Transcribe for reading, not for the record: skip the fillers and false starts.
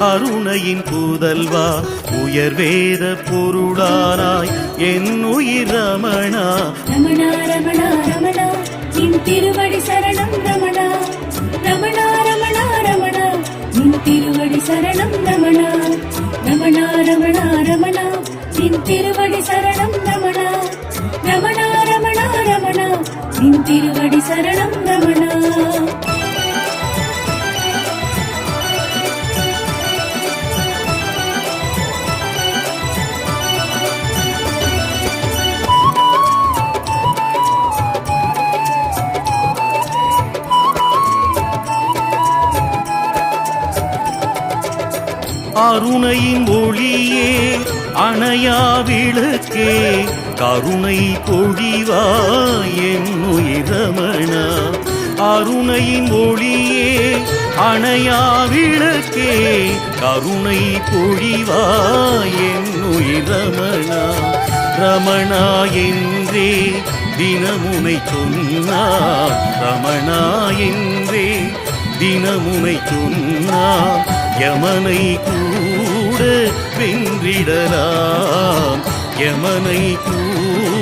அருணையின் புதல்வா உயர்வேத பொருளானாய் என் உயிர் ரமணா. ரமணா ரமணா ரமணா நின் திருவடி சரணம் ரமணா. ரமணா ரமணா ரமணா நின் திருவடி சரணம் ரமணா. ரமணா ரமணா ரமணா நின் திருவடி சரணம் ரமணா. ரமணா ரமணா ரமணா நின் திருவடி சரணம் ரமணா. அருணையின் ஒளியே அணையா விளக்கே கருணை பொழிவாய் என் உயிர் ரமணா. அருணையின் ஒளியே அணையா விளக்கே கருணை பொழிவாய் என் உயிர் ரமணா. ரமணா என்றே தினமுனை சொன்னார். ரமணா என்றே தினமுனை சொன்னார். யமனை கூட வென்றிடலாம். யமனை கூட